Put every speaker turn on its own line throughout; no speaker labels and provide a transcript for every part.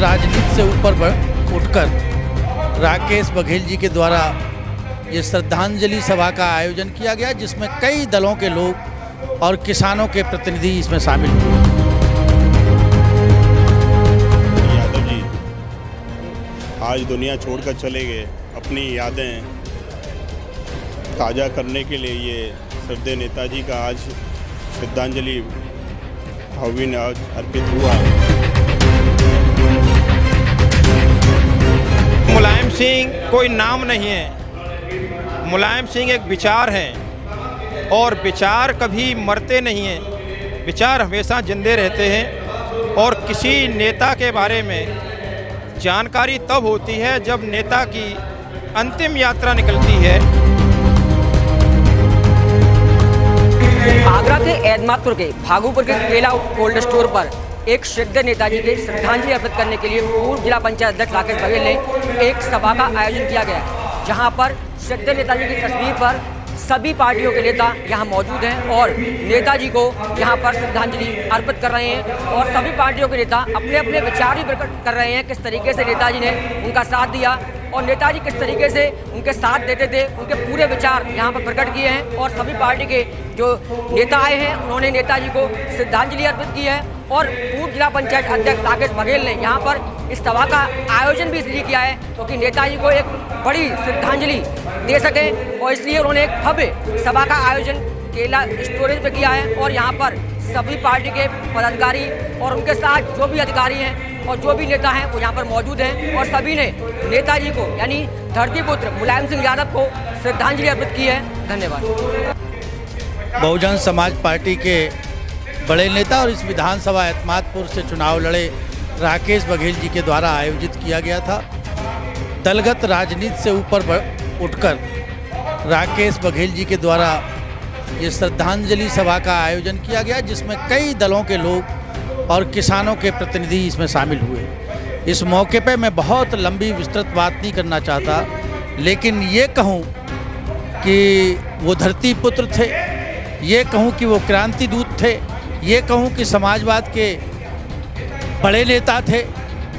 राजनीति से ऊपर उठकर राकेश बघेल जी के द्वारा ये श्रद्धांजलि सभा का आयोजन किया गया, जिसमें कई दलों के लोग और किसानों के प्रतिनिधि इसमें शामिल हुए।
यादव जी आज दुनिया छोड़कर चले गए। अपनी यादें ताज़ा करने के लिए ये श्रद्धेय नेताजी का आज श्रद्धांजलि भावभीनी आज अर्पित हुआ है।
मुलायम सिंह कोई नाम नहीं है, मुलायम सिंह एक विचार है और विचार कभी मरते नहीं हैं, विचार हमेशा जिंदे रहते हैं। और किसी नेता के बारे में जानकारी तब होती है जब नेता की अंतिम यात्रा निकलती है।
आगरा के एतमादपुर के भागूपुर के केला कोल्ड स्टोर पर एक श्रद्धेय नेताजी के श्रद्धांजलि अर्पित करने के लिए पूर्व जिला पंचायत अध्यक्ष राकेश बघेल ने एक सभा का आयोजन किया गया, जहां पर श्रद्धेय नेताजी की तस्वीर पर सभी पार्टियों के नेता यहां मौजूद हैं और नेताजी को यहां पर श्रद्धांजलि अर्पित कर रहे हैं। और सभी पार्टियों के नेता अपने अपने विचार भी प्रकट कर रहे हैं, किस तरीके से नेताजी ने उनका साथ दिया और नेताजी किस तरीके से उनके साथ देते थे, उनके पूरे विचार यहाँ पर प्रकट किए हैं। और सभी पार्टी के जो नेता आए हैं उन्होंने नेताजी को श्रद्धांजलि अर्पित की है। और पूर्व जिला पंचायत अध्यक्ष राकेश बघेल ने यहाँ पर इस सभा का आयोजन भी इसलिए किया है क्योंकि नेताजी को एक बड़ी श्रद्धांजलि दे सके, और इसलिए उन्होंने एक भव्य सभा का आयोजन केला स्टोरेज पे किया है। और यहाँ पर सभी पार्टी के पदाधिकारी और उनके साथ जो भी अधिकारी हैं और जो भी नेता हैं वो यहाँ पर मौजूद हैं और सभी ने नेताजी को यानी धरती पुत्र मुलायम सिंह यादव को श्रद्धांजलि अर्पित की है। धन्यवाद।
बहुजन समाज पार्टी के बड़े नेता और इस विधानसभा एतमादपुर से चुनाव लड़े राकेश बघेल जी के द्वारा आयोजित किया गया था। दलगत राजनीति से ऊपर उठकर राकेश बघेल जी के द्वारा ये श्रद्धांजलि सभा का आयोजन किया गया, जिसमें कई दलों के लोग और किसानों के प्रतिनिधि इसमें शामिल हुए। इस मौके पे मैं बहुत लंबी विस्तृत बात नहीं करना चाहता, लेकिन ये कहूँ कि वो धरती पुत्र थे, ये कहूँ कि वो क्रांति दूत थे, ये कहूँ कि समाजवाद के बड़े नेता थे,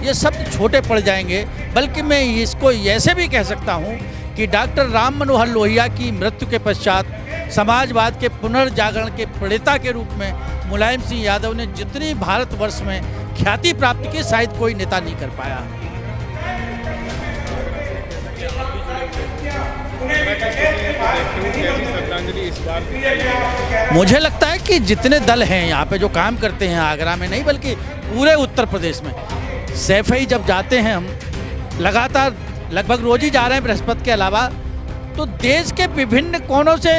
ये सब छोटे पड़ जाएंगे। बल्कि मैं इसको ऐसे भी कह सकता हूँ कि डॉक्टर राम मनोहर लोहिया की मृत्यु के पश्चात समाजवाद के पुनर्जागरण के प्रणेता के रूप में मुलायम सिंह यादव ने जितनी भारतवर्ष में ख्याति प्राप्त की शायद कोई नेता नहीं कर पाया। मुझे लगता है कि जितने दल हैं यहाँ पे जो काम करते हैं, आगरा में नहीं बल्कि पूरे उत्तर प्रदेश में, सैफई जब जाते हैं हम लगातार लगभग रोज ही जा रहे हैं बृहस्पति के अलावा, तो देश के विभिन्न कोनों से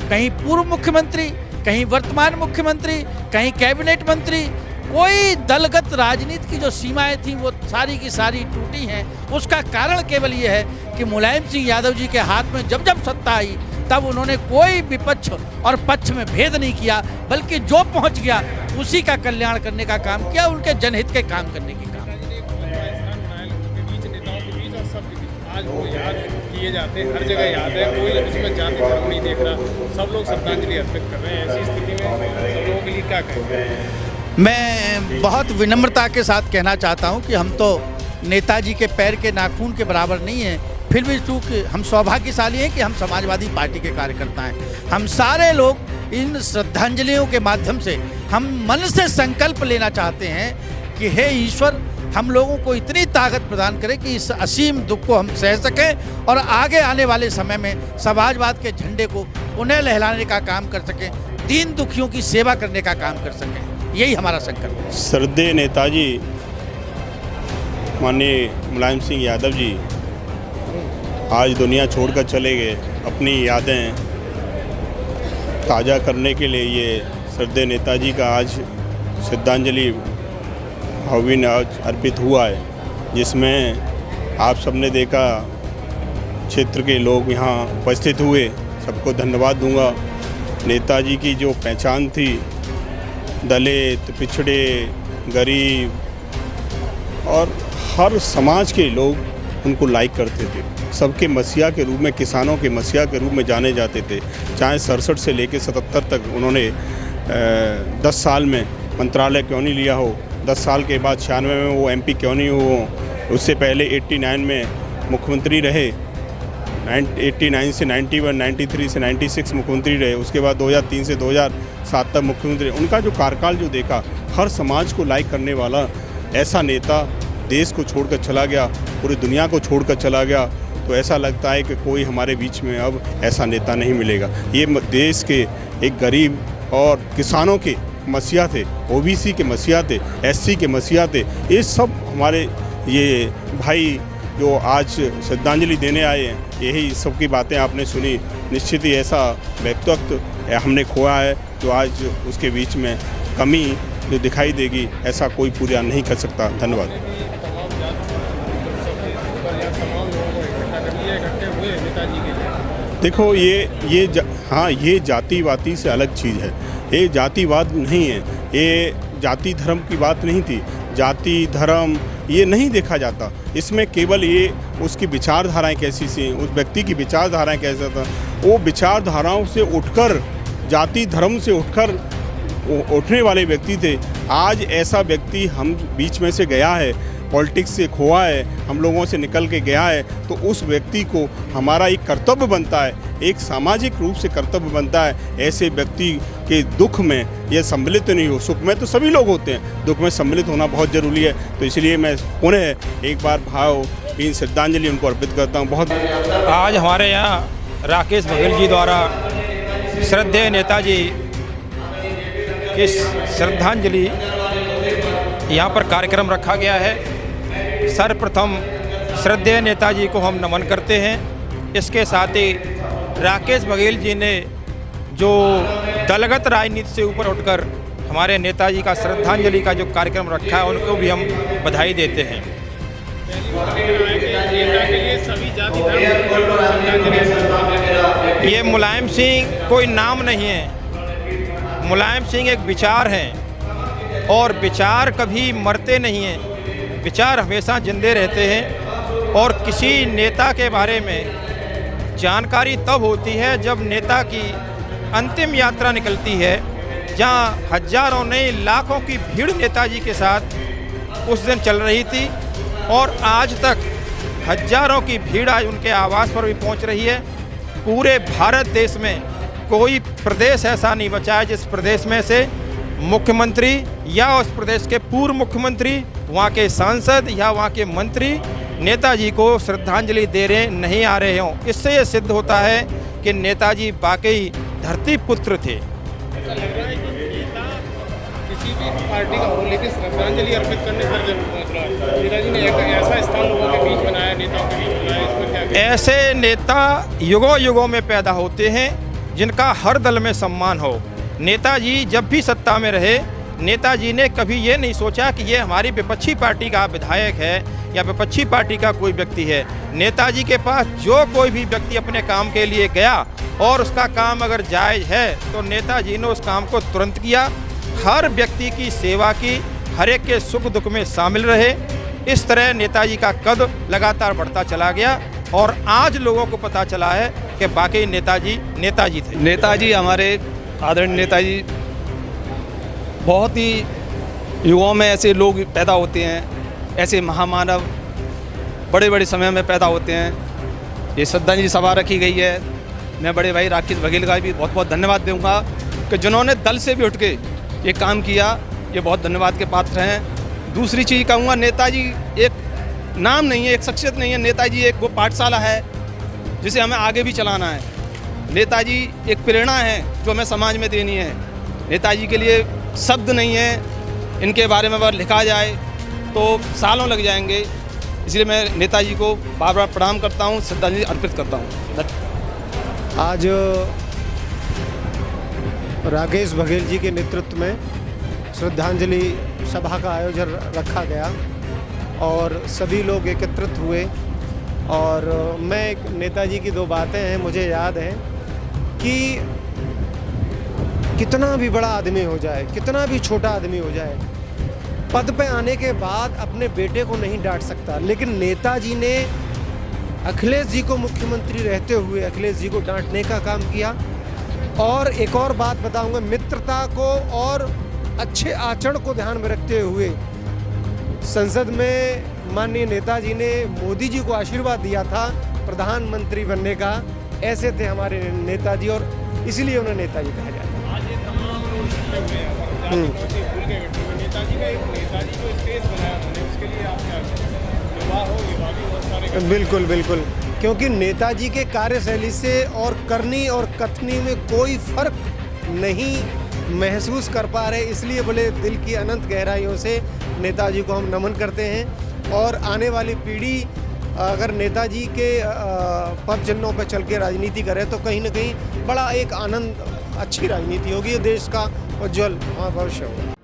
कहीं पूर्व मुख्यमंत्री, कहीं वर्तमान मुख्यमंत्री, कहीं कैबिनेट मंत्री, कोई दलगत राजनीति की जो सीमाएं थी वो सारी की सारी टूटी हैं। उसका कारण केवल ये है कि मुलायम सिंह यादव जी के हाथ में जब जब सत्ता आई तब उन्होंने कोई विपक्ष और पक्ष में भेद नहीं किया, बल्कि जो पहुंच गया उसी का कल्याण करने का काम किया, उनके जनहित के काम करने के काम।
आज वो याद किए जाते हैं, हर जगह याद है, कोई उसमें जाति धर्म नहीं देख रहा, सब लोग श्रद्धांजलि अर्पित कर रहे हैं। ऐसी स्थिति में सब लोगों के लिए क्या कहेंगे?
मैं बहुत विनम्रता के साथ कहना चाहता हूं कि हम तो नेताजी के पैर के नाखून के बराबर नहीं हैं, फिर भी चूँकि हम सौभाग्यशाली हैं कि हम समाजवादी पार्टी के कार्यकर्ता हैं। हम सारे लोग इन श्रद्धांजलियों के माध्यम से हम मन से संकल्प लेना चाहते हैं कि हे ईश्वर, हम लोगों को इतनी ताकत प्रदान करें कि इस असीम दुख को हम सह सकें और आगे आने वाले समय में समाजवाद के झंडे को उन्हें लहराने का काम कर सकें, दीन दुखियों की सेवा करने का काम कर सकें। यही हमारा संकल्प है।
श्रद्धेय नेताजी माननीय मुलायम सिंह यादव जी आज दुनिया छोड़कर चले गए। अपनी यादें ताज़ा करने के लिए ये श्रद्धेय नेताजी का आज श्रद्धांजलि भावभीनी आज अर्पित हुआ है, जिसमें आप सबने देखा क्षेत्र के लोग यहाँ उपस्थित हुए। सबको धन्यवाद दूंगा। नेताजी की जो पहचान थी, दलित, पिछड़े, गरीब और हर समाज के लोग उनको लाइक करते थे। सबके मसीहा के रूप में, किसानों के मसीहा के रूप में जाने जाते थे। चाहे 67 से लेकर 77 तक उन्होंने 10 साल में मंत्रालय क्यों नहीं लिया हो, 10 साल के बाद 96 में वो MP क्यों नहीं हुए, उससे पहले 89 में मुख्यमंत्री रहे, 89 से 91, 93 से 96 मुख्यमंत्री रहे, उसके बाद 2003 से 2007 तक मुख्यमंत्री। उनका जो कार्यकाल जो देखा, हर समाज को लाइक करने वाला ऐसा नेता देश को छोड़कर चला गया, पूरी दुनिया को छोड़कर चला गया, तो ऐसा लगता है कि कोई हमारे बीच में अब ऐसा नेता नहीं मिलेगा। ये देश के एक गरीब और किसानों के मसीहा थे, OBC के मसीहा थे, SC के मसीहा थे, ये सब हमारे ये भाई जो आज श्रद्धांजलि देने आए हैं, यही सबकी बातें आपने सुनी। निश्चित ही ऐसा व्यक्तित्व हमने खोया है जो आज उसके बीच में कमी जो दिखाई देगी, ऐसा कोई पूरा नहीं कर सकता। धन्यवाद। देखो ये जातिवादी से अलग चीज़ है, ये जातिवाद नहीं है, ये जाति धर्म की बात नहीं थी। जाति धर्म ये नहीं देखा जाता, इसमें केवल ये उसकी विचारधाराएं कैसी सी, उस व्यक्ति की विचारधाराएं कैसा था, वो विचारधाराओं से उठकर, जाति धर्म से उठने वाले व्यक्ति थे। आज ऐसा व्यक्ति हम बीच में से गया है, पॉलिटिक्स से खोआ है, हम लोगों से निकल के गया है, तो उस व्यक्ति को हमारा एक कर्तव्य बनता है, एक सामाजिक रूप से कर्तव्य बनता है, ऐसे व्यक्ति के दुख में यह सम्मिलित नहीं हो। सुख में तो सभी लोग होते हैं, दुख में सम्मिलित होना बहुत ज़रूरी है। तो इसलिए मैं पुनः एक बार भावभीनी श्रद्धांजलि उनको अर्पित करता हूँ। बहुत
आज हमारे यहाँ राकेश बघेल जी द्वारा श्रद्धेय नेताजी की श्रद्धांजलि यहाँ पर कार्यक्रम रखा गया है। सर्वप्रथम श्रद्धेय नेताजी को हम नमन करते हैं। इसके साथ ही राकेश बघेल जी ने जो दलगत राजनीति से ऊपर उठकर हमारे नेताजी का श्रद्धांजलि का जो कार्यक्रम रखा है, उनको भी हम बधाई देते हैं। ये मुलायम सिंह कोई नाम नहीं है, मुलायम सिंह एक विचार हैं और विचार कभी मरते नहीं हैं, विचार हमेशा जिंदे रहते हैं। और किसी नेता के बारे में जानकारी तब होती है जब नेता की अंतिम यात्रा निकलती है, जहां हजारों नहीं लाखों की भीड़ नेताजी के साथ उस दिन चल रही थी और आज तक हजारों की भीड़ आज उनके आवास पर भी पहुंच रही है। पूरे भारत देश में कोई प्रदेश ऐसा नहीं बचा है जिस प्रदेश में से मुख्यमंत्री या उस प्रदेश के पूर्व मुख्यमंत्री, वहाँ के सांसद या वहाँ के मंत्री नेताजी को श्रद्धांजलि दे रहे नहीं आ रहे हों। इससे ये सिद्ध होता है कि नेताजी वाकई धरती पुत्र थे।
किसी भी पार्टी का हो, लेकिन श्रद्धांजलि अर्पित करने हर जगह पहुँच रहा है। नेताजी ने एक ऐसा स्थान लोगों के बीच बनाया, नेताओं के बीच बनाया, इसमें क्या कहते हैं?
ऐसे नेता युगों युगों में पैदा होते हैं जिनका हर दल में सम्मान हो। नेताजी जब भी सत्ता में रहे, नेताजी ने कभी ये नहीं सोचा कि ये हमारी विपक्षी पार्टी का विधायक है या विपक्षी पार्टी का कोई व्यक्ति है। नेताजी के पास जो कोई भी व्यक्ति अपने काम के लिए गया और उसका काम अगर जायज़ है तो नेताजी ने उस काम को तुरंत किया। हर व्यक्ति की सेवा की, हर एक के सुख दुख में शामिल रहे। इस तरह नेताजी का कद लगातार बढ़ता चला गया और आज लोगों को पता चला है कि बाकी नेताजी थे।
नेताजी हमारे आदरणीय नेताजी, बहुत ही युवाओं में ऐसे लोग पैदा होते हैं, ऐसे महामानव बड़े बड़े समय में पैदा होते हैं। ये श्रद्धांजलि सभा रखी गई है। मैं बड़े भाई राकेश बघेल का भी बहुत बहुत धन्यवाद दूंगा कि जिन्होंने दल से भी उठ के ये काम किया, ये बहुत धन्यवाद के पात्र हैं। दूसरी चीज़ कहूँगा, नेताजी एक नाम नहीं है, एक शख्सियत नहीं है, नेताजी एक वो पाठशाला है जिसे हमें आगे भी चलाना है। नेताजी एक प्रेरणा है जो हमें समाज में देनी है। नेताजी के लिए शब्द नहीं है, इनके बारे में अगर लिखा जाए तो सालों लग जाएंगे। इसलिए मैं नेताजी को बार बार प्रणाम करता हूँ, श्रद्धांजलि अर्पित करता हूँ।
आज राकेश बघेल जी के नेतृत्व में श्रद्धांजलि सभा का आयोजन रखा गया और सभी लोग एकत्रित हुए। और मैं नेताजी की दो बातें हैं मुझे याद है कि कितना भी बड़ा आदमी हो जाए, कितना भी छोटा आदमी हो जाए, पद पे आने के बाद अपने बेटे को नहीं डांट सकता, लेकिन नेताजी ने अखिलेश जी को मुख्यमंत्री रहते हुए अखिलेश जी को डांटने का काम किया। और एक और बात बताऊंगा, मित्रता को और अच्छे आचरण को ध्यान में रखते हुए संसद में माननीय नेताजी ने मोदी जी को आशीर्वाद दिया था प्रधानमंत्री बनने का। ऐसे थे हमारे नेताजी और इसलिए उन्हें नेताजी कहा जाता है।
आज ये तमाम लोग जुटे हुए हैं और जाति पाति भूल गए बैठे हुए। नेताजी का एक नेताजी को स्टेज बनाया उन्होंने, उसके लिए आप क्या कहें? युवा भी बहुत सारे
बिल्कुल बिल्कुल, क्योंकि नेताजी के कार्यशैली से और करनी और कथनी में कोई फर्क नहीं महसूस कर पा रहे, इसलिए बोले दिल की अनंत गहराइयों से नेताजी को हम नमन करते हैं। और आने वाली पीढ़ी अगर नेताजी के पद चिन्हों पर चल के राजनीति करे तो कहीं ना कहीं बड़ा एक आनंद, अच्छी राजनीति होगी, देश का उज्जवल भविष्य होगा।